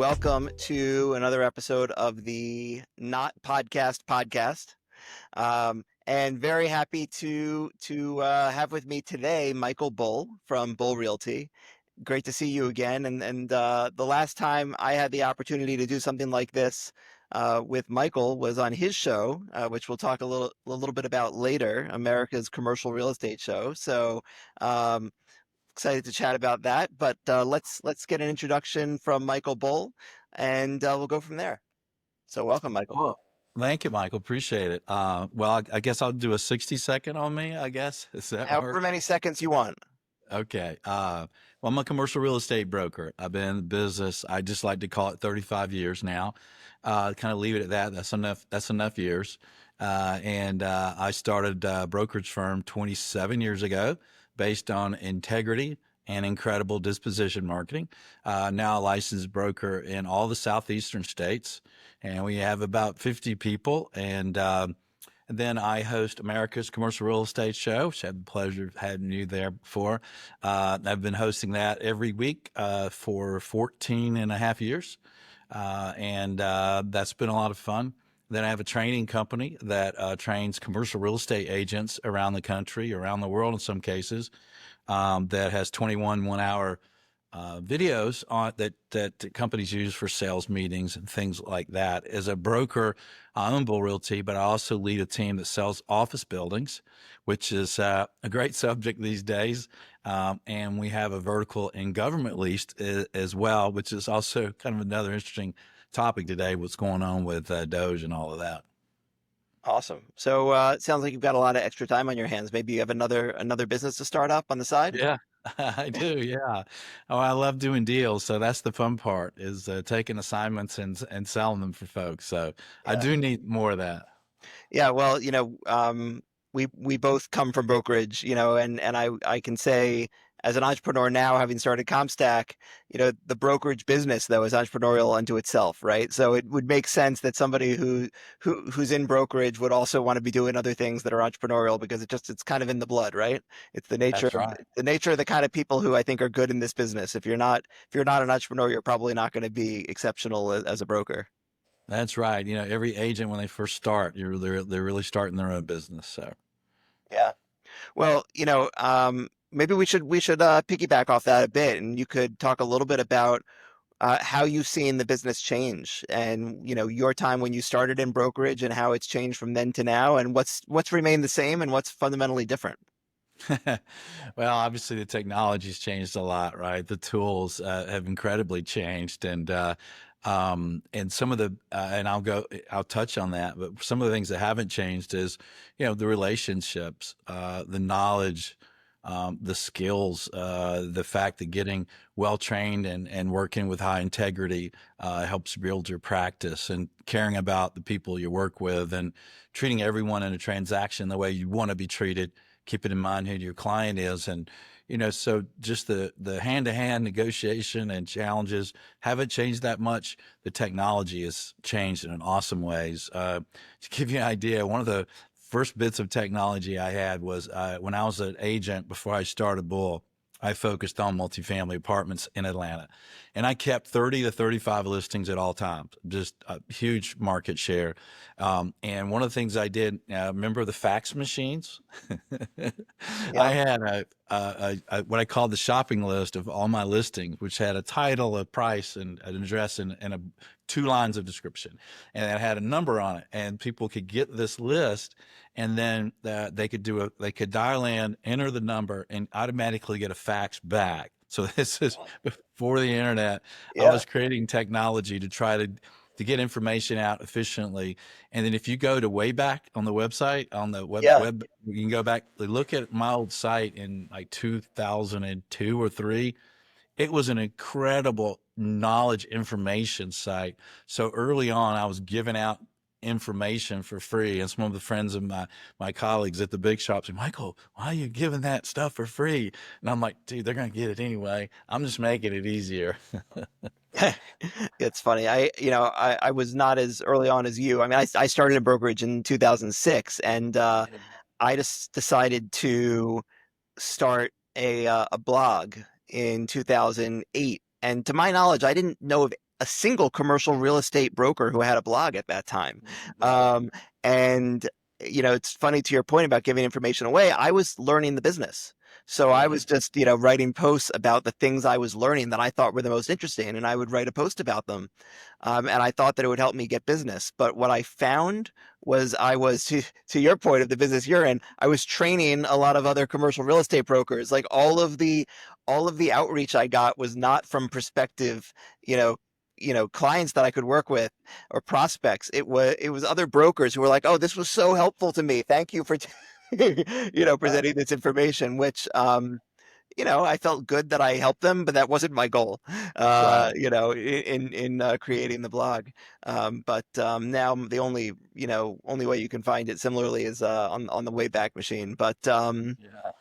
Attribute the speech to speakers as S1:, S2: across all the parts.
S1: Welcome to another episode of the Not Podcast. And very happy to have with me today Michael Bull from Bull Realty. Great to see you again. And the last time I had the opportunity to do something like this with Michael was on his show, which we'll talk a little bit about later, America's Commercial Real Estate Show. So excited to chat about that. But let's get an introduction from Michael Bull, and we'll go from there. So welcome, Michael.
S2: Well, thank you, Michael. Appreciate it. I guess I'll do a 60-second on me, I guess. Does that
S1: However
S2: work?
S1: many seconds you want.
S2: Okay. I'm a commercial real estate broker. I've been in the business, I just like to call it 35 years now. Kind of leave it at that. That's enough years. I started a brokerage firm 27 years ago based on integrity and incredible disposition marketing. Now a licensed broker in all the southeastern states, and we have about 50 people. And then I host America's Commercial Real Estate Show, which I had the pleasure of having you there before. I've been hosting that every week for 14 and a half years. That's been a lot of fun. Then I have a training company that trains commercial real estate agents around the country, around the world in some cases, that has 21 one-hour videos on that companies use for sales meetings and things like that. As a broker, I own Bull Realty, but I also lead a team that sells office buildings, which is a great subject these days. And we have a vertical in government leased as well, which is also kind of another interesting topic today, what's going on with Doge and all of that.
S1: Awesome. So it sounds like you've got a lot of extra time on your hands. Maybe you have another business to start up on the side.
S2: Yeah, I do. Yeah. Oh, I love doing deals. So that's the fun part is taking assignments and selling them for folks. So I
S1: Yeah.
S2: do need more of that.
S1: Yeah. Well, we both come from brokerage, and I can say as an entrepreneur now, having started CompStak, the brokerage business though is entrepreneurial unto itself, right? So it would make sense that somebody who's in brokerage would also want to be doing other things that are entrepreneurial because it's kind of in the blood, right? It's the nature
S2: That's
S1: of
S2: right.
S1: the nature of the kind of people who I think are good in this business. If you're not an entrepreneur, you're probably not going to be exceptional as a broker.
S2: That's right. Every agent when they first start, they're really starting their own business. So
S1: Yeah. Well, maybe we should piggyback off that a bit, and you could talk a little bit about how you've seen the business change, and your time when you started in brokerage, and how it's changed from then to now, and what's remained the same, and what's fundamentally different.
S2: well, obviously the technology's changed a lot, right? The tools have incredibly changed, and some of and I'll touch on that, but some of the things that haven't changed is, the relationships, the knowledge, the skills, the fact that getting well trained and working with high integrity helps build your practice, and caring about the people you work with and treating everyone in a transaction the way you want to be treated, keeping in mind who your client is. And, so just the hand-to-hand negotiation and challenges haven't changed that much. The technology has changed in awesome ways. To give you an idea, one of the first bits of technology I had was when I was an agent before I started Bull. I focused on multifamily apartments in Atlanta, and I kept 30 to 35 listings at all times, just a huge market share. And one of the things I did, remember the fax machines? I
S1: Yeah.
S2: had what I called the shopping list of all my listings, which had a title, a price, and an address, and two lines of description, and it had a number on it, and people could get this list, and then they could dial in, enter the number, and automatically get a fax back. So this is before the internet. I
S1: Yeah.
S2: was creating technology to try to get information out efficiently. And then if you go to way back on the website, on the
S1: Yeah.
S2: web, you can go back, look at my old site in like 2002 or three. It was an incredible knowledge information site. So early on, I was giving out information for free. And some of the friends of my colleagues at the big shops said, Michael, why are you giving that stuff for free? And I'm like, dude, they're going to get it anyway. I'm just making it easier.
S1: It's funny. I was not as early on as you. I mean, I started in brokerage in 2006, and I just decided to start a blog in 2008. And to my knowledge, I didn't know of a single commercial real estate broker who had a blog at that time.
S2: Right.
S1: And it's funny to your point about giving information away. I was learning the business. So I
S2: Right.
S1: was just, writing posts about the things I was learning that I thought were the most interesting, and I would write a post about them. And I thought that it would help me get business. But what I found was I was, to your point of the business you're in, I was training a lot of other commercial real estate brokers. Like all of the outreach I got was not from prospective, you know, clients that I could work with or prospects. It was other brokers who were like, "Oh, this was so helpful to me. Thank you for
S2: Right.
S1: presenting this information," which I felt good that I helped them, but that wasn't my goal,
S2: Right.
S1: in creating the blog. But now the only way you can find it similarly is on the Wayback Machine. But
S2: Yeah.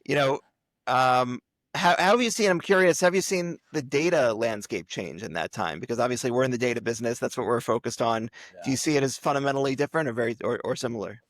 S1: you know, um, how have you seen? I'm curious. Have you seen the data landscape change in that time? Because obviously we're in the data business. That's what we're focused on. Do you
S2: Yeah.
S1: see it as fundamentally different or very or similar?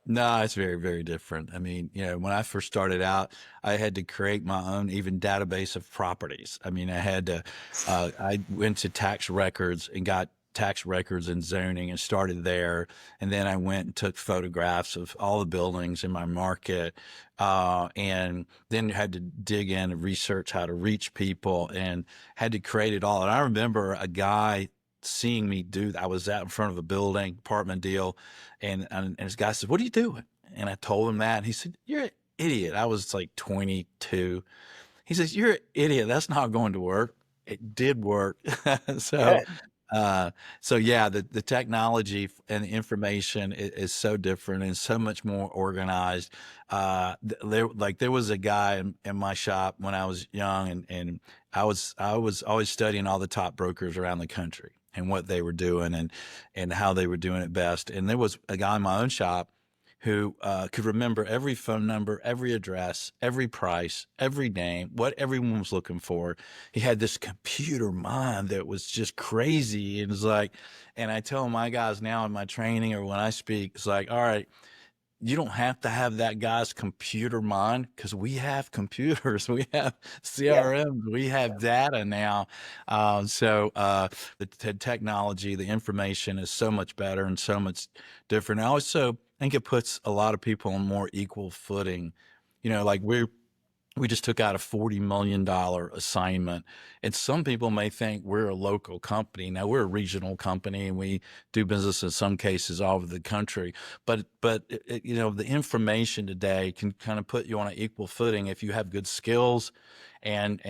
S2: No, it's very, very different. I mean, when I first started out, I had to create my own even database of properties. I mean, I went to tax records and got tax records and zoning and started there. And then I went and took photographs of all the buildings in my market. And then had to dig in and research how to reach people and had to create it all. And I remember a guy seeing me do that. I was out in front of a building, apartment deal, and this guy said, "What are you doing?" And I told him that. And he said, "You're an idiot." I was like 22. He says, "You're an idiot. That's not going to work." It did work. so,
S1: Good.
S2: uh, so yeah, the technology and the information is so different and so much more organized. There was a guy in my shop when I was young, and I was always studying all the top brokers around the country and what they were doing and how they were doing it best. And there was a guy in my own shop who could remember every phone number, every address, every price, every name, what everyone was looking for. He had this computer mind that was just crazy. And it's like, and I tell my guys now in my training or when I speak, it's like, all right, you don't have to have that guy's computer mind because we have computers, we have
S1: Yeah.
S2: CRMs, we have data now. The technology, the information is so much better and so much different. I also think it puts a lot of people on more equal footing. Like we just took out a $40 million assignment. And some people may think we're a local company. Now we're a regional company and we do business in some cases all over the country. But the information today can kind of put you on an equal footing if you have good skills and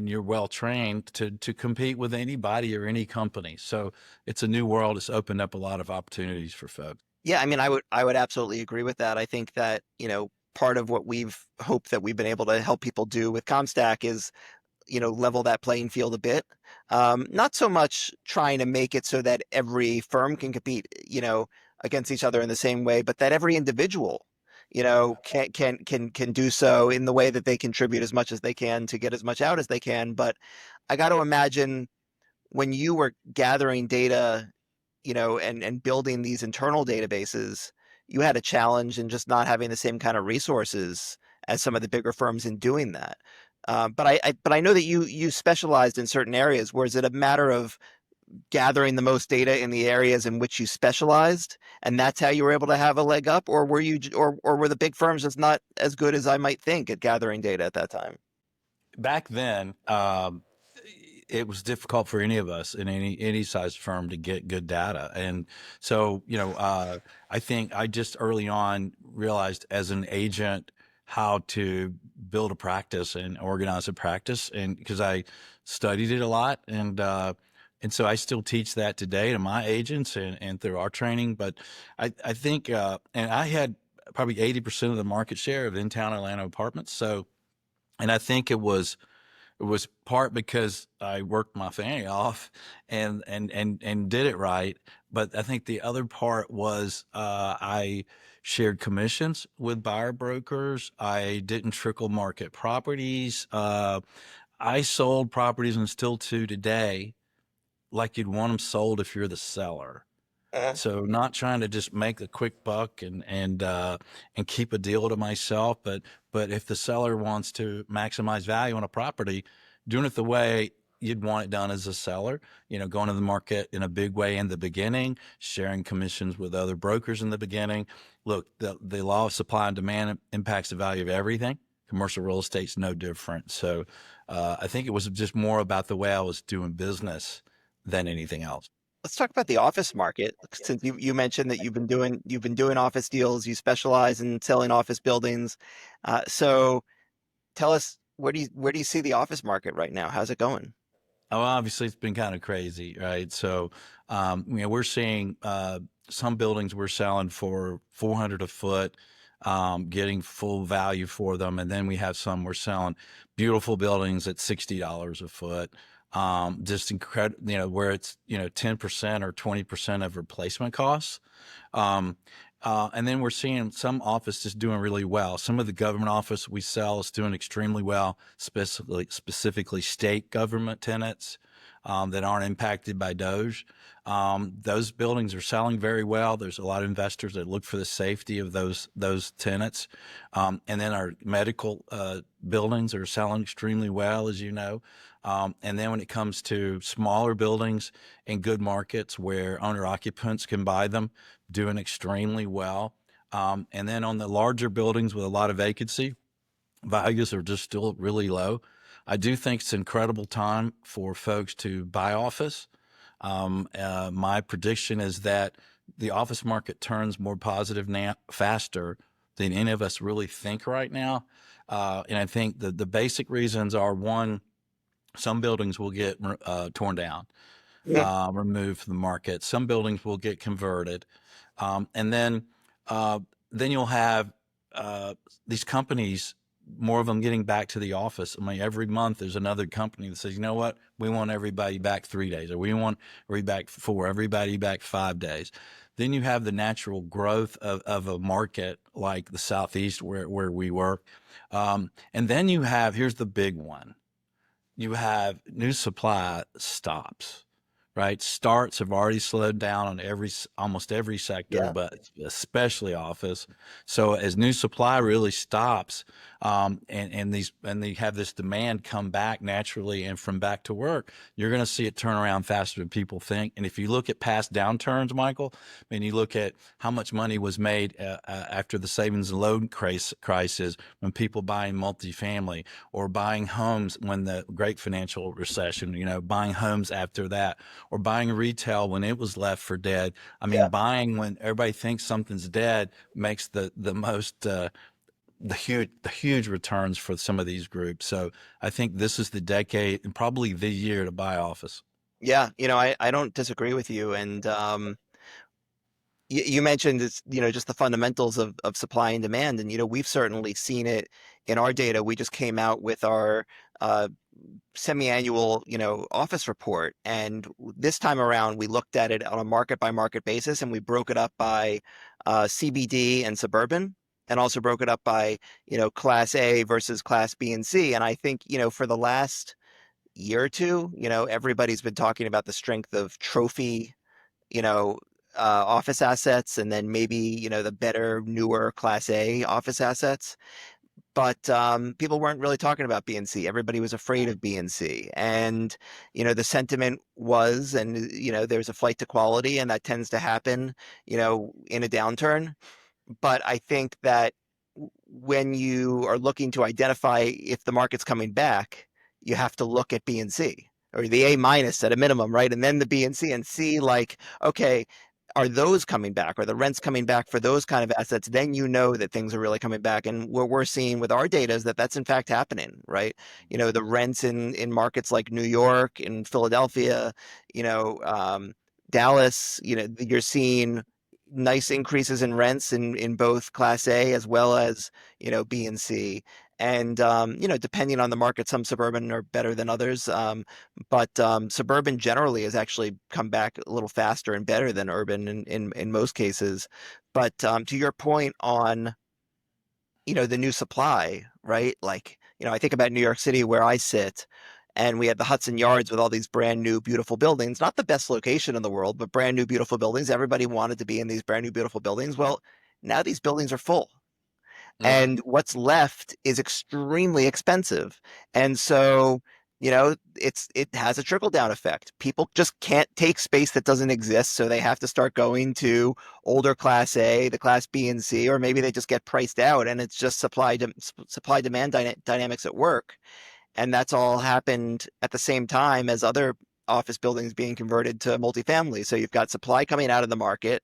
S2: you're well trained to compete with anybody or any company. So it's a new world. It's opened up a lot of opportunities for folks.
S1: Yeah, I mean, I would absolutely agree with that. I think that, part of what we've hoped that we've been able to help people do with CompStak is, level that playing field a bit. Not so much trying to make it so that every firm can compete, against each other in the same way, but that every individual, can do so in the way that they contribute as much as they can to get as much out as they can. But I got to imagine when you were gathering data, and building these internal databases, you had a challenge in just not having the same kind of resources as some of the bigger firms in doing that. But I know that you specialized in certain areas. Was it a matter of gathering the most data in the areas in which you specialized, and that's how you were able to have a leg up, or were the big firms just not as good as I might think at gathering data at that time?
S2: Back then, it was difficult for any of us in any size firm to get good data. And so, I think I just early on realized as an agent how to build a practice and organize a practice. And because I studied it a lot and so I still teach that today to my agents and through our training. But I think, and I had probably 80% of the market share of in-town Atlanta apartments. So, and I think it was part because I worked my fanny off and did it right. But I think the other part was I shared commissions with buyer brokers. I didn't trickle market properties. I sold properties and still to today like you'd want them sold if you're the seller.
S1: Uh,
S2: So not trying to just make a quick buck and keep a deal to myself, but if the seller wants to maximize value on a property, doing it the way you'd want it done as a seller, going to the market in a big way in the beginning, sharing commissions with other brokers in the beginning. Look, the law of supply and demand impacts the value of everything. Commercial real estate's no different. So I think it was just more about the way I was doing business than anything else.
S1: Let's talk about the office market. Since you mentioned that you've been doing office deals, you specialize in selling office buildings. So tell us, where do you see the office market right now? How's it going?
S2: Oh, obviously, it's been kind of crazy, right? So, we're seeing some buildings we're selling for 400 a foot, getting full value for them, and then we have some we're selling beautiful buildings at $60 a foot. Just incredible, where it's 10% or 20% of replacement costs. Um, and then we're seeing some offices doing really well. Some of the government office we sell is doing extremely well, specifically state government tenants that aren't impacted by Doge. Those buildings are selling very well. There's a lot of investors that look for the safety of those tenants. And then our medical buildings are selling extremely well, as you know. And then when it comes to smaller buildings in good markets where owner occupants can buy them, doing extremely well. And then on the larger buildings with a lot of vacancy, values are just still really low. I do think it's an incredible time for folks to buy office. My prediction is that the office market turns more positive now faster than any of us really think right now. And I think the basic reasons are: one, some buildings will get torn down,
S1: Yeah.
S2: removed from the market. Some buildings will get converted. And uh, then you'll have these companies, more of them getting back to the office. I mean, every month there's another company that says, you know what, we want everybody back 3 days, or we want everybody back 5 days. Then you have the natural growth of a market like the Southeast where we work. And then here's the big one, you have new supply stops, right? Starts have already slowed down on almost every sector,
S1: Yeah.
S2: but especially office. So as new supply really stops, and they have this demand come back naturally and from back to work, you're going to see it turn around faster than people think. And if you look at past downturns, Michael, and you look at how much money was made after the savings and loan crisis, when people buying multifamily or buying homes when the great financial recession, buying homes after that, or buying retail when it was left for dead. I mean,
S1: Yeah.
S2: buying when everybody thinks something's dead makes the most the huge returns for some of these groups. So I think this is the decade and probably the year to buy office.
S1: Yeah. I don't disagree with you. And you mentioned this, just the fundamentals of supply and demand. And, we've certainly seen it in our data. We just came out with our uh, semi-annual, office report. And this time around, we looked at it on a market by market basis, and we broke it up by CBD and suburban, and also broke it up by, class A versus class B and C. And I think, for the last year or two, everybody's been talking about the strength of trophy, you know, office assets, and then maybe, the better, newer class A office assets. But people weren't really talking about B and C. Everybody was afraid of B and C. And, the sentiment was, and, there's a flight to quality, and that tends to happen, in a downturn. But I think that when you are looking to identify if the market's coming back, you have to look at B and C, or the A minus at a minimum, right? And then the B and C, and see, like, okay, are those coming back? Are the rents coming back for those kind of assets? Then you know that things are really coming back. And what we're seeing with our data is that that's in fact happening, right? The rents in markets like New York and Philadelphia, Dallas, you're seeing nice increases in rents in both Class A as well as, B and C. And, depending on the market, some suburban are better than others. But suburban generally has actually come back a little faster and better than urban in most cases. But to your point on, the new supply, right? Like, I think about New York City where I sit, and we had the Hudson Yards with all these brand new, beautiful buildings. Not the best location in the world, but brand new, beautiful buildings. Everybody wanted to be in these brand new, beautiful buildings. Well, now these buildings are full,
S2: Yeah.
S1: and what's left is extremely expensive. And so, it has a trickle down effect. People just can't take space that doesn't exist, so they have to start going to older Class A, the Class B and C, or maybe they just get priced out, and it's just supply demand dynamics at work. And that's all happened at the same time as other office buildings being converted to multifamily. So you've got supply coming out of the market,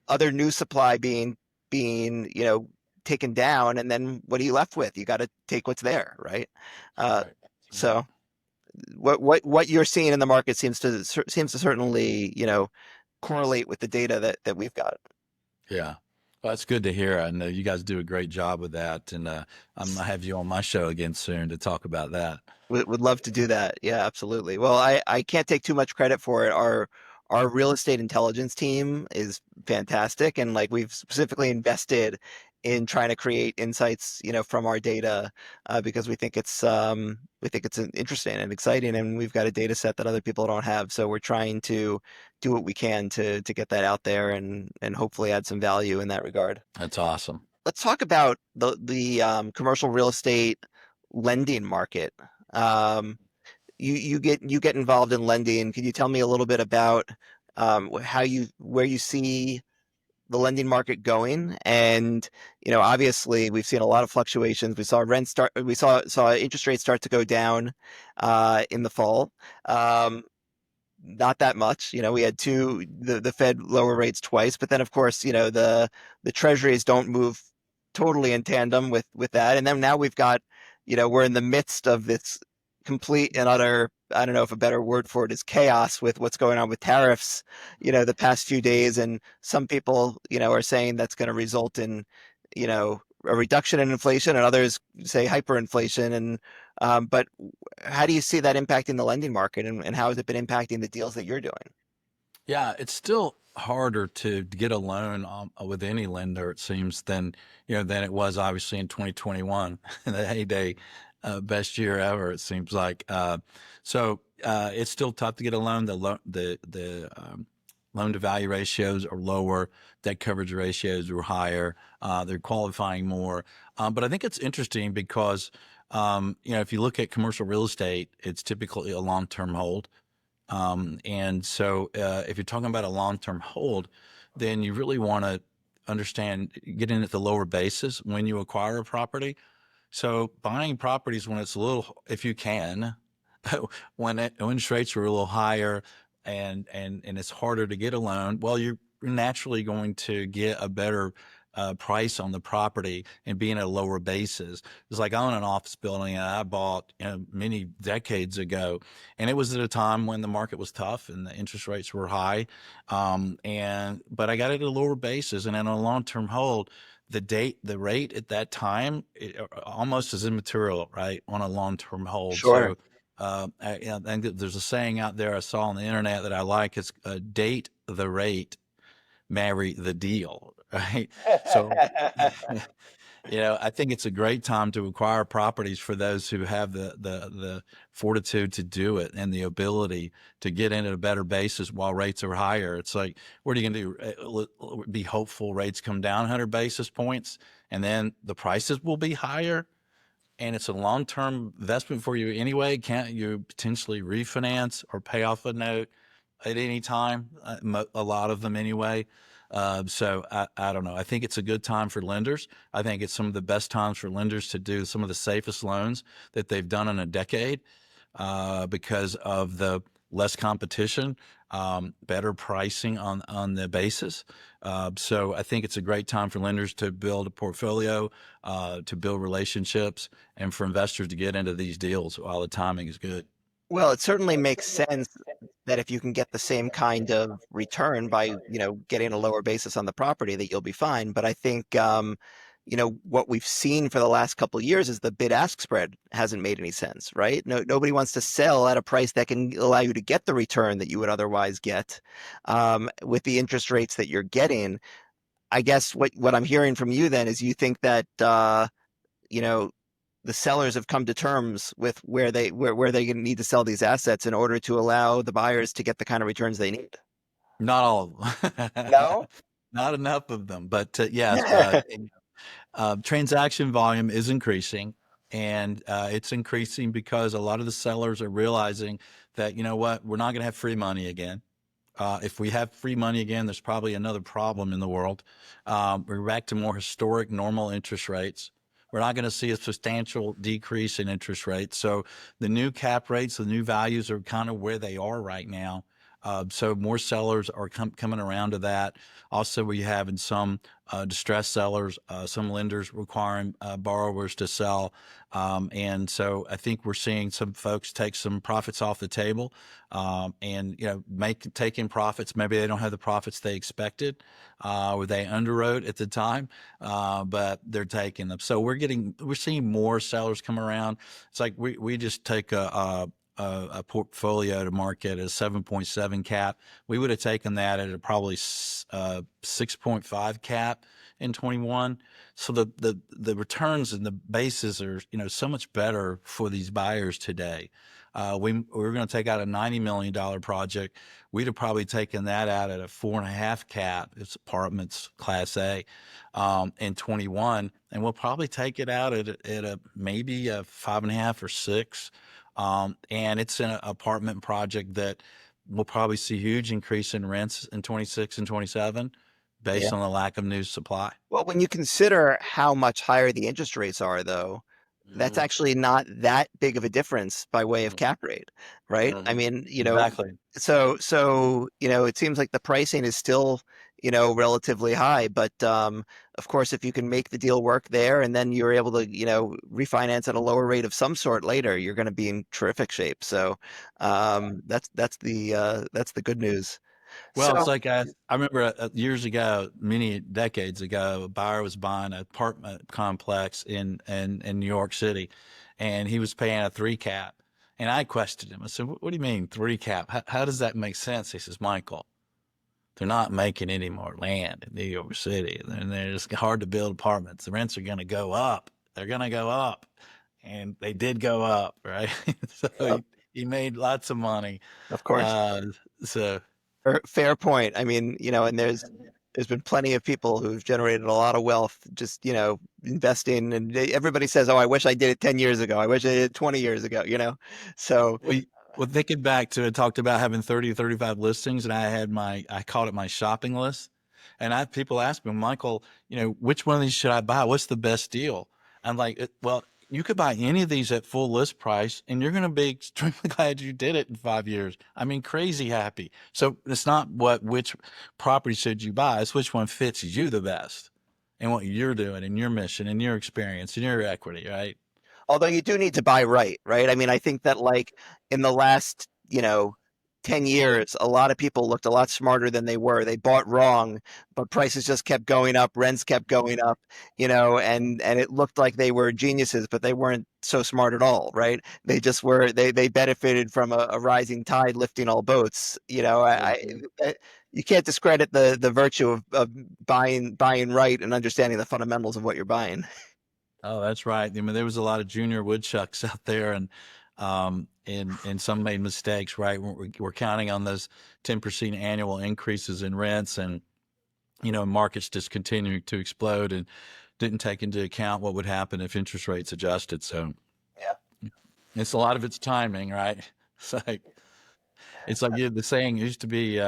S1: other new supply being taken down, and then what are you left with? You got to take what's there, right? Uh,
S2: Right.
S1: so what you're seeing in the market seems to certainly correlate with the data that we've got.
S2: Yeah. Well, that's good to hear. I know you guys do a great job with that, and I'm gonna have you on my show again soon to talk about that.
S1: Would love to do that. Yeah, absolutely. Well, I can't take too much credit for it. Our real estate intelligence team is fantastic, and like we've specifically invested in trying to create insights, from our data, because we think it's interesting and exciting, and we've got a data set that other people don't have. So we're trying to do what we can to get that out there and hopefully add some value in that regard.
S2: That's awesome.
S1: Let's talk about the commercial real estate lending market. Um, you get involved in lending. Can you tell me a little bit about where you see the lending market going? And obviously, we've seen a lot of fluctuations. We saw interest rates start to go down in the fall. Um, Not that much. We had the Fed lower rates twice, but then of course, the treasuries don't move totally in tandem with that. And then now we're in the midst of this complete and utter, I don't know if a better word for it is chaos with what's going on with tariffs, the past few days. And some people, are saying that's going to result in, a reduction in inflation, and others say hyperinflation. But how do you see that impacting the lending market, and how has it been impacting the deals that you're doing?
S2: Yeah, it's still harder to get a loan with any lender, it seems, than it was obviously in 2021, the heyday, best year ever. It seems like. It's still tough to get a loan. The loan to value ratios are lower. Debt coverage ratios are higher. They're qualifying more. But I think it's interesting because if you look at commercial real estate, it's typically a long term hold. If you're talking about a long-term hold, then you really want to understand getting at the lower basis when you acquire a property. So buying properties when it's a little, if you can, when interest rates are a little higher and it's harder to get a loan, well, you're naturally going to get a better price on the property and being at a lower basis. It's like I own an office building and I bought many decades ago, and it was at a time when the market was tough and the interest rates were high, but I got it at a lower basis, and on a long-term hold, the rate at that time almost is immaterial, right, on a long-term hold.
S1: Sure.
S2: So I think that there's a saying out there I saw on the internet that I like. It's date the rate, marry the deal, right? So, I think it's a great time to acquire properties for those who have the fortitude to do it and the ability to get in at a better basis while rates are higher. It's like, what are you going to do? Be hopeful rates come down 100 basis points and then the prices will be higher? And it's a long-term investment for you anyway. Can't you potentially refinance or pay off a note at any time? A lot of them anyway. I don't know. I think it's a good time for lenders. I think it's some of the best times for lenders to do some of the safest loans that they've done in a decade, because of the less competition, better pricing on the basis. So I think it's a great time for lenders to build a portfolio, to build relationships, and for investors to get into these deals while the timing is good.
S1: Well, it certainly makes sense that if you can get the same kind of return by, getting a lower basis on the property, that you'll be fine. But I think, what we've seen for the last couple of years is the bid-ask spread hasn't made any sense, right? No, nobody wants to sell at a price that can allow you to get the return that you would otherwise get, with the interest rates that you're getting. I guess what I'm hearing from you then is you think that, you know, the sellers have come to terms with where they need to sell these assets in order to allow the buyers to get the kind of returns they need.
S2: Not all of them,
S1: No?
S2: not enough of them, but yes, transaction volume is increasing. And it's increasing because a lot of the sellers are realizing that, you know what, we're not going to have free money again. If we have free money again, there's probably another problem in the world. We're back to more historic, normal interest rates. We're not going to see a substantial decrease in interest rates. So the new cap rates, the new values are kind of where they are right now. So more sellers are coming around to that. Also, we have in some distressed sellers, some lenders requiring borrowers to sell. And so I think we're seeing some folks take some profits off the table, and taking profits. Maybe they don't have the profits they expected, or they underwrote at the time, but they're taking them. So we're seeing more sellers come around. It's like we just take a portfolio to market at a 7.7 cap. We would have taken that at a probably 6.5 cap in 21. So the returns and the bases are, so much better for these buyers today. We were going to take out a $90 million project. We'd have probably taken that out at a 4.5 cap. It's apartments, Class A, in 21, and we'll probably take it out at a maybe a 5.5 or 6. And it's an apartment project that we'll probably see huge increase in rents in 26 and 27
S1: Yeah.
S2: based on the lack of new supply.
S1: Well, when you consider how much higher the interest rates are, though, that's
S2: Mhm.
S1: actually not that big of a difference by way of cap rate, right? I
S2: Mhm.
S1: mean,
S2: Exactly.
S1: it seems like the pricing is still, relatively high, but of course, if you can make the deal work there and then you're able to, refinance at a lower rate of some sort later, you're going to be in terrific shape. So, that's the good news.
S2: Well, it's
S1: So,
S2: like I remember years ago, many decades ago, a buyer was buying an apartment complex in New York City, and he was paying a 3 cap. And I questioned him. I said, "What do you mean 3 cap? How does that make sense?" He says, "Michael, they're not making any more land in New York City, and it's hard to build apartments. The rents are going to go up. They're going to go up." And they did go up, right? So
S1: uh,
S2: he made lots of money.
S1: of course.
S2: Uh, so
S1: Fair point. I mean, and there's been plenty of people who've generated a lot of wealth just, investing, and everybody says, "Oh, I wish I did it 10 years ago. I wish I did it 20 years ago." So,
S2: Well, well, thinking back to it, talked about having 30 to 35 listings, and I called it my shopping list. And I people ask me, Michael, which one of these should I buy? What's the best deal? I'm like, well, you could buy any of these at full list price, and you're going to be extremely glad you did it in 5 years. I mean, crazy happy. So it's not which property should you buy, it's which one fits you the best and what you're doing and your mission and your experience and your equity, right?
S1: although you do need to buy right? I mean, I think that like in the last, 10 years, a lot of people looked a lot smarter than they were. They bought wrong, but prices just kept going up, rents kept going up, and it looked like they were geniuses, but they weren't so smart at all, right? They benefited from a rising tide lifting all boats. You can't discredit the virtue of buying right and understanding the fundamentals of what you're buying.
S2: Oh, that's right. I mean, there was a lot of junior woodchucks out there, and some made mistakes. Right, we're counting on those 10% annual increases in rents, and markets just continuing to explode, and didn't take into account what would happen if interest rates adjusted. So
S1: Yeah.
S2: it's a lot of it's timing, right? It's like the saying used to be,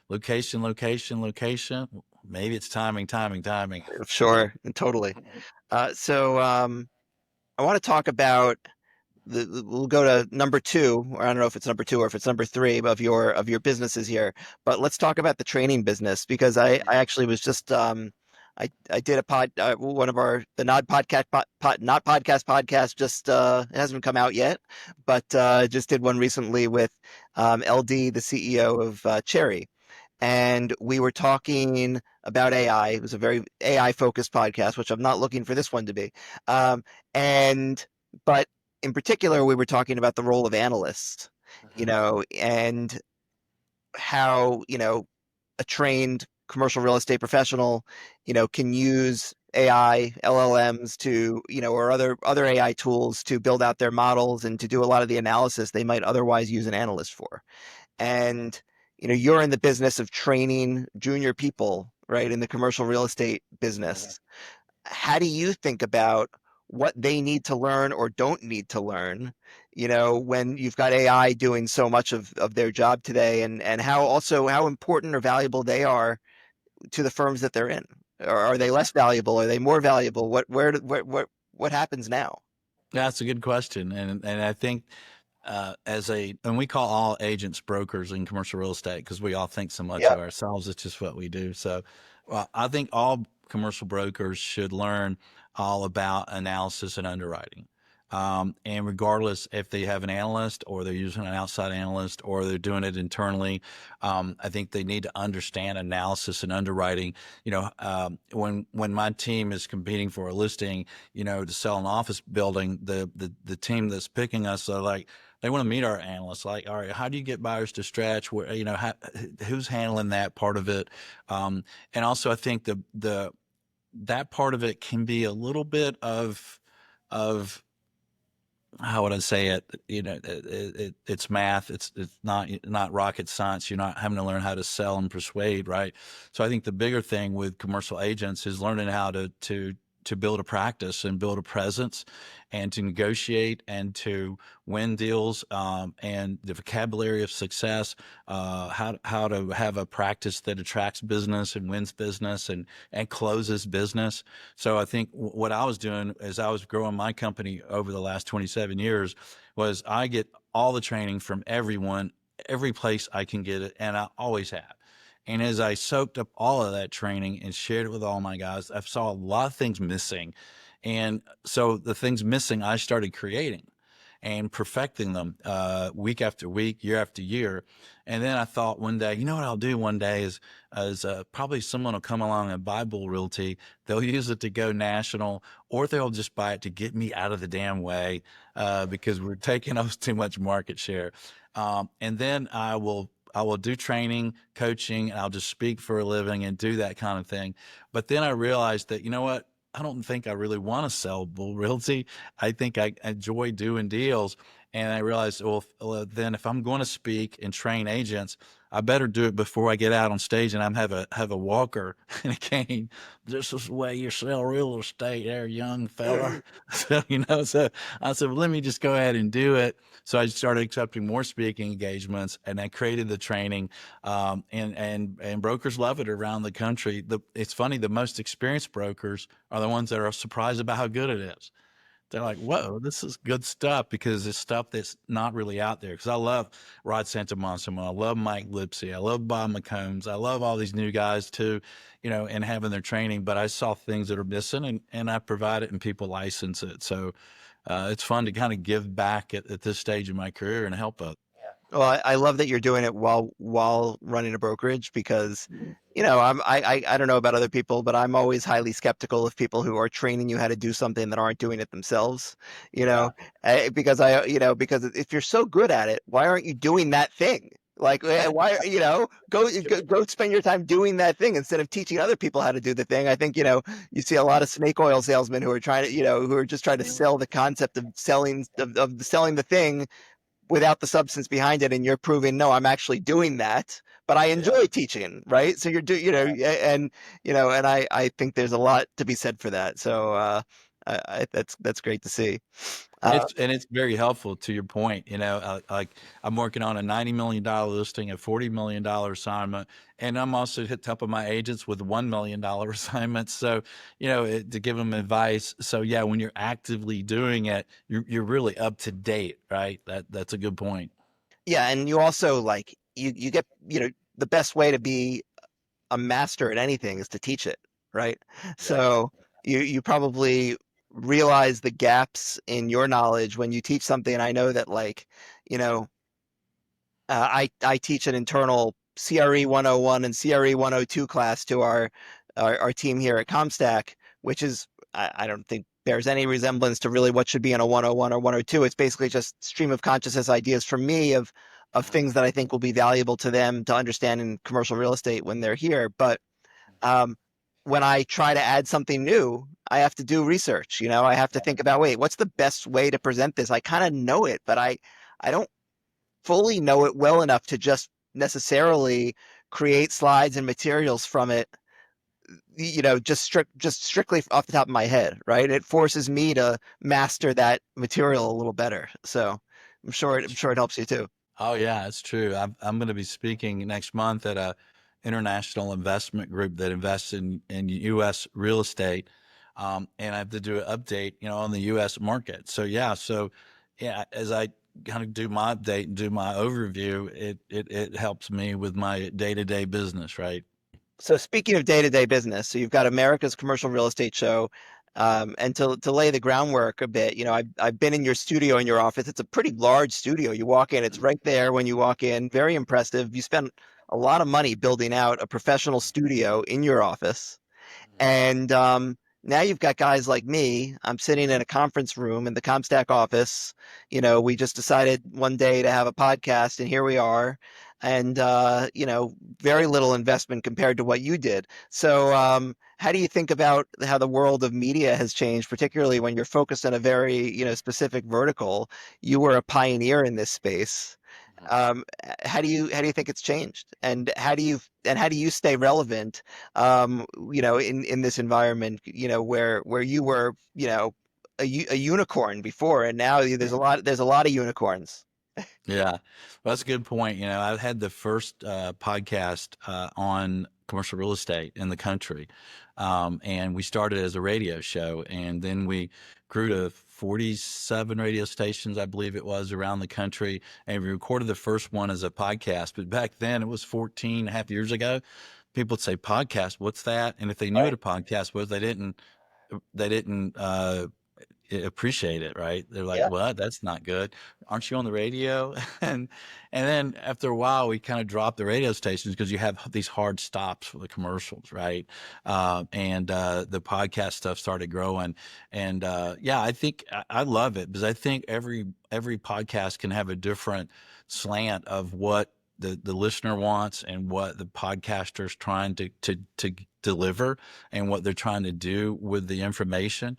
S2: location, location, location. Maybe it's timing, timing, timing.
S1: Sure, totally. So I want to talk about we'll go to number two, or I don't know if it's number two or if it's number three of your businesses here. But let's talk about the training business because I actually was just I did a one of our the not podcast not podcast podcast just it hasn't come out yet, but just did one recently with LD, the CEO of Cherry, and we were talking about AI. It was a very AI focused podcast, which I'm not looking for this one to be. Um, and but in particular, we were talking about the role of analysts, and how a trained commercial real estate professional, can use AI, LLMs to, or other AI tools to build out their models and to do a lot of the analysis they might otherwise use an analyst for. And you're in the business of training junior people, right, in the commercial real estate business. How do you think about what they need to learn or don't need to learn, when you've got AI doing so much of their job today, and how important or valuable they are to the firms that they're in. Or are they less valuable? Are they more valuable? What happens now?
S2: That's a good question, and I think and we call all agents brokers in commercial real estate because we all think so much
S1: Yeah.
S2: of ourselves. It's just what we do. So, well, I think all commercial brokers should learn all about analysis and underwriting. And regardless if they have an analyst or they're using an outside analyst or they're doing it internally, I think they need to understand analysis and underwriting. When my team is competing for a listing, to sell an office building, the team that's picking us are like, they want to meet our analysts. Like, all right, how do you get buyers to stretch? Where, who's handling that part of it? And also, I think that part of it can be a little bit of how would I say it? It's math. It's not rocket science. You're not having to learn how to sell and persuade, right? So I think the bigger thing with commercial agents is learning how to build a practice and build a presence and to negotiate and to win deals, and the vocabulary of success, how to have a practice that attracts business and wins business and closes business. So I think what I was doing as I was growing my company over the last 27 years was I get all the training from everyone, every place I can get it, and I always have. And as I soaked up all of that training and shared it with all my guys, I saw a lot of things missing. And so the things missing, I started creating and perfecting them week after week, year after year. And then I thought one day, you know what I'll do one day is probably someone will come along and buy Bull Realty. They'll use it to go national, or they'll just buy it to get me out of the damn way because we're taking up too much market share. And then I will do training, coaching, and I'll just speak for a living and do that kind of thing. But then I realized that, you know what? I don't think I really want to sell Bull Realty. I think I enjoy doing deals. And I realized, well, then if I'm going to speak and train agents, I better do it before I get out on stage and have a walker and a cane. This is the way you sell real estate there, young fella. So I said, well, let me just go ahead and do it. So I started accepting more speaking engagements, and I created the training. And brokers love it around the country. It's funny, the most experienced brokers are the ones that are surprised about how good it is. They're like, whoa, this is good stuff because it's stuff that's not really out there. Because I love Rod Santamontimo. I love Mike Lipsy. I love Bob McCombs. I love all these new guys too, and having their training. But I saw things that are missing, and I provide it and people license it. So it's fun to kind of give back at this stage of my career and help others.
S1: Well, I love that you're doing it while running a brokerage because, I don't know about other people, but I'm always highly skeptical of people who are training you how to do something that aren't doing it themselves. You know, because if you're so good at it, why aren't you doing that thing? Like, why, go spend your time doing that thing instead of teaching other people how to do the thing. I think, you see a lot of snake oil salesmen who are trying to, who are just trying to sell the concept of selling the thing without the substance behind it, and you're proving no, I'm actually doing that, but I enjoy teaching, right? So you're and I think there's a lot to be said for that. So that's great to see. uh,
S2: It's very helpful to your point. Like I'm working on a $90 million listing, a $40 million assignment, and I'm also hit top of my agents with $1 million assignments. So, to give them advice. So yeah, when you're actively doing it, you're really up to date, right? That's a good point.
S1: yeah, and you also like you get the best way to be a master at anything is to teach it, right? So you probably realize the gaps in your knowledge when you teach something. And I know that, like, you know I teach an internal CRE 101 and CRE 102 class to our team here at CompStak, which is, I don't think bears any resemblance to really what should be in a 101 or 102. It's basically just stream of consciousness ideas from me of things that I think will be valuable to them to understand in commercial real estate when they're here. But um, when I try to add something new, I have to do research. I have to think about, wait, what's the best way to present this? I kind of know it, but I don't fully know it well enough to just necessarily create slides and materials from it just strictly off the top of my head, right? It forces me to master that material a little better. So I'm sure it helps you too.
S2: Oh yeah, it's true. I'm going to be speaking next month at a international investment group that invests in U.S. real estate, and I have to do an update, on the U.S. market. So yeah, as I kind of do my update and do my overview, it helps me with my day-to-day business, right?
S1: So speaking of day-to-day business, so you've got America's Commercial Real Estate Show, and to lay the groundwork a bit, I've been in your studio in your office. It's a pretty large studio. You walk in, it's right there when you walk in. Very impressive. You spent a lot of money building out a professional studio in your office. And now you've got guys like me. I'm sitting in a conference room in the CompStak office. We just decided one day to have a podcast, and here we are. And very little investment compared to what you did. So, how do you think about how the world of media has changed, particularly when you're focused on a very, specific vertical? You were a pioneer in this space. How do you think it's changed, and how do you stay relevant, in this environment, where you were, a unicorn before, and now there's a lot of unicorns.
S2: Yeah, well, that's a good point. I had the first podcast on commercial real estate in the country, and we started as a radio show, and then we grew to 47 radio stations, I believe it was, around the country, and we recorded the first one as a podcast. But back then, it was 14 and a half years ago. People would say, "Podcast, what's that?" And if they knew what
S1: Right.
S2: a podcast was, they didn't appreciate it, right? They're like,
S1: Yeah.
S2: "What? That's not good. Aren't you on the radio?" And then after a while, we kind of dropped the radio stations because you have these hard stops for the commercials, right? And the podcast stuff started growing, and yeah, I think I love it because I think every podcast can have a different slant of what the listener wants and what the podcaster's trying to deliver and what they're trying to do with the information.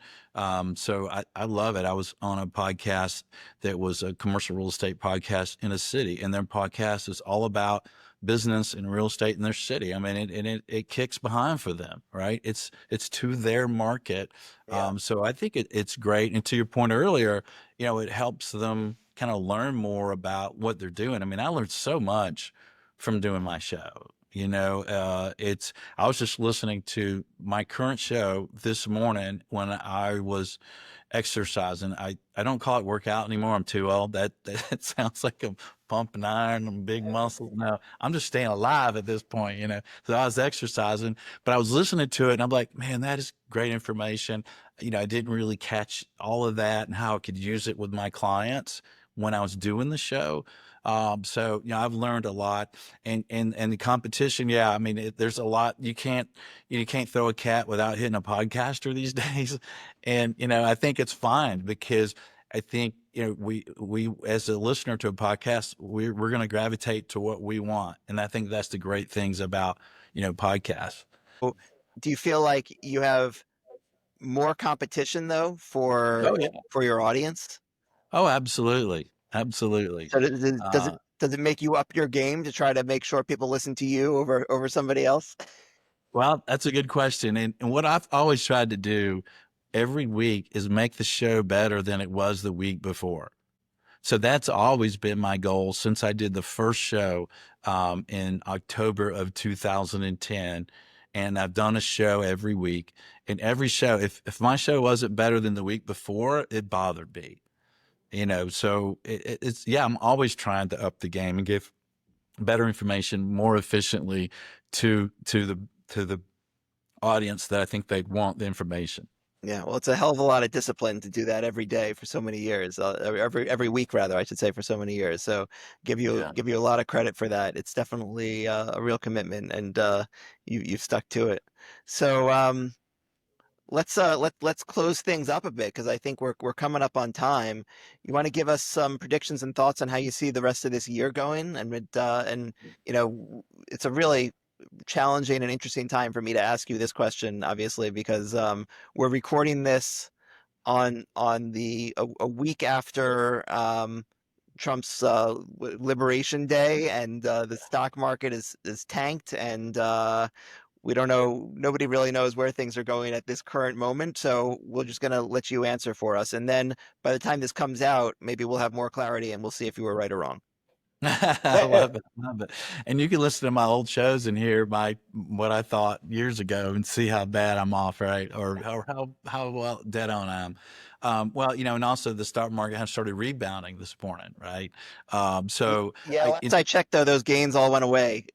S2: So I love it. I was on a podcast that was a commercial real estate podcast in a city, and their podcast is all about business and real estate in their city. I mean, it kicks behind for them, right? It's to their market.
S1: Yeah.
S2: So I think it's great. And to your point earlier, it helps them kind of learn more about what they're doing. I mean, I learned so much from doing my show. It's I was just listening to my current show this morning when I was exercising. I don't call it workout anymore. I'm too old. That sounds like I'm pumping iron and big muscles. No, I'm just staying alive at this point. So I was exercising, but I was listening to it and I'm like, man, that is great information. I didn't really catch all of that and how I could use it with my clients when I was doing the show. So I've learned a lot, and the competition. Yeah, I mean, there's a lot. You can't throw a cat without hitting a podcaster these days, and I think it's fine because I think we as a listener to a podcast, we're going to gravitate to what we want, and I think that's the great things about podcasts.
S1: So, do you feel like you have more competition though
S2: Oh yeah.
S1: for your audience?
S2: Oh, absolutely, absolutely.
S1: So
S2: Uh,
S1: does it make you up your game to try to make sure people listen to you over somebody else?
S2: Well, that's a good question. And what I've always tried to do every week is make the show better than it was the week before. So that's always been my goal since I did the first show in October of 2010. And I've done a show every week. And every show, if my show wasn't better than the week before, it bothered me. So it's, yeah, I'm always trying to up the game and give better information more efficiently to the audience that I think they want the information.
S1: Yeah, well, it's a hell of a lot of discipline to do that every day for so many years, every week rather, I should say, for so many years. So
S2: Yeah.
S1: give you a lot of credit for that. It's definitely a real commitment, and you've stuck to it. So let's close things up a bit because I think we're coming up on time. You want to give us some predictions and thoughts on how you see the rest of this year going, and it's a really challenging and interesting time for me to ask you this question, obviously, because we're recording this on a week after Trump's Liberation Day, and the stock market is tanked, and we don't know. Nobody really knows where things are going at this current moment. So we're just going to let you answer for us. And then by the time this comes out, maybe we'll have more clarity and we'll see if you were right or wrong.
S2: I love it, love it. And you can listen to my old shows and hear what I thought years ago and see how bad I'm off, right? Or how well dead on I am. Well, and also the stock market has started rebounding this morning, right? So
S1: Yeah,
S2: I
S1: last
S2: it,
S1: I checked, though, those gains all went away.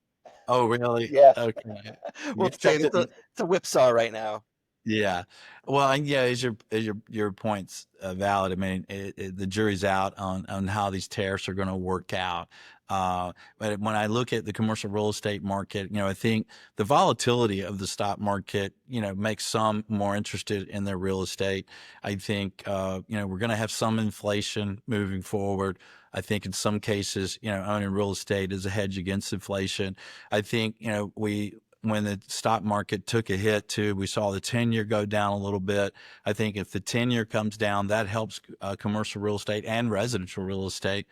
S2: oh really?
S1: Yeah.
S2: Okay. You
S1: We're saying
S2: expect it.
S1: it's a whipsaw right now.
S2: Yeah. Well, and yeah, is your points valid? I mean, the jury's out on how these tariffs are going to work out. But when I look at the commercial real estate market, I think the volatility of the stock market, makes some more interested in their real estate. I think, we're going to have some inflation moving forward. I think in some cases, owning real estate is a hedge against inflation. I think, when the stock market took a hit too, we saw the 10-year go down a little bit. I think if the 10-year comes down, that helps commercial real estate and residential real estate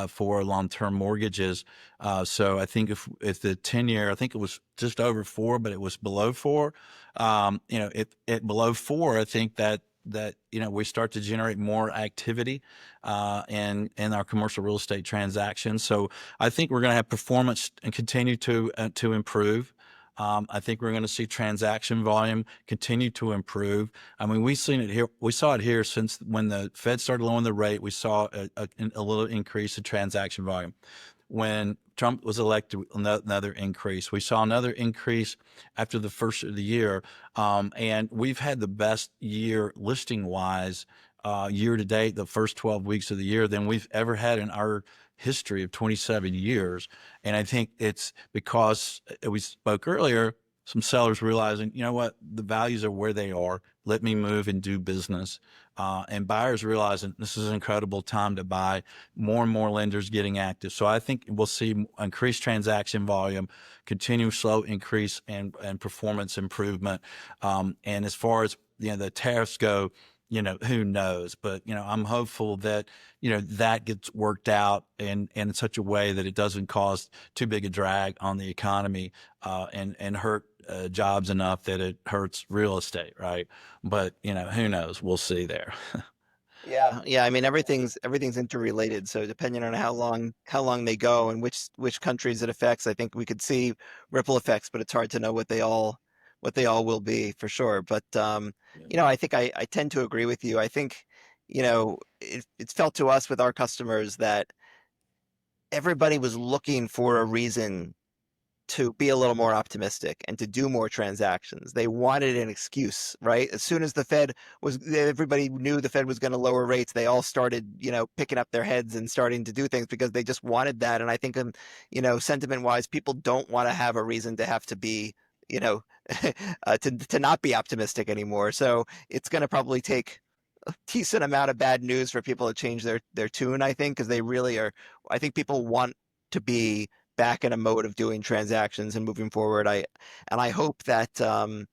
S2: for long-term mortgages. So I think if the 10-year, I think it was just over 4, but it was below 4. If it below 4, I think that we start to generate more activity in our commercial real estate transactions. So I think we're going to have performance and continue to improve. I think we're going to see transaction volume continue to improve. I mean, we've seen it here. We saw it here since when the Fed started lowering the rate. We saw a little increase in transaction volume. When Trump was elected, another increase. We saw another increase after the first of the year. And we've had the best year listing wise year to date, the first 12 weeks of the year, than we've ever had in our history of 27 years. And I think it's because we spoke earlier, some sellers realizing, you know what, the values are where they are. Let me move and do business. And buyers realizing this is an incredible time to buy. More and more lenders getting active. So I think we'll see increased transaction volume, continued slow increase and performance improvement. And as far as the tariffs go, who knows? But I'm hopeful that that gets worked out in such a way that it doesn't cause too big a drag on the economy and hurt jobs enough that it hurts real estate, right? But who knows? We'll see there.
S1: Yeah, yeah. I mean, everything's interrelated. So depending on how long they go and which countries it affects, I think we could see ripple effects, but it's hard to know what they all will be for sure. But I think I tend to agree with you. I think, it's felt to us with our customers that everybody was looking for a reason to be a little more optimistic and to do more transactions. They wanted an excuse, right? As soon as everybody knew the Fed was going to lower rates, they all started, picking up their heads and starting to do things because they just wanted that. And I think, sentiment wise, people don't want to have a reason to have to be, you know, to not be optimistic anymore. So it's going to probably take a decent amount of bad news for people to change their tune, I think, because they really are. I think people want to be back in a mode of doing transactions and moving forward. I hope that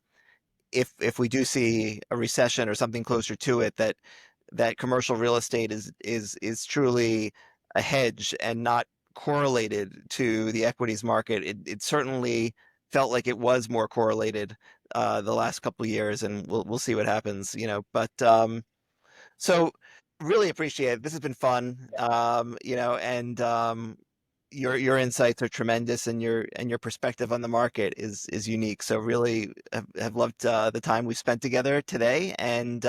S1: if we do see a recession or something closer to it, that commercial real estate is truly a hedge and not correlated to the equities market. It certainly felt like it was more correlated the last couple of years, and we'll see what happens, But so really appreciate it. This has been fun, and your insights are tremendous, and your perspective on the market is unique. So really have loved the time we spent together today, and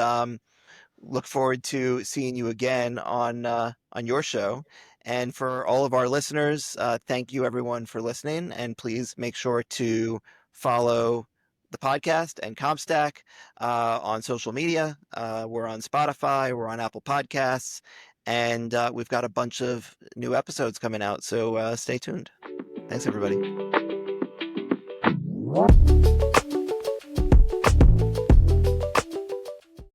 S1: look forward to seeing you again on your show. And for all of our listeners, thank you everyone for listening, and please make sure to follow the podcast and CompStak on social media. We're on Spotify, we're on Apple Podcasts, and we've got a bunch of new episodes coming out. So stay tuned. Thanks, everybody.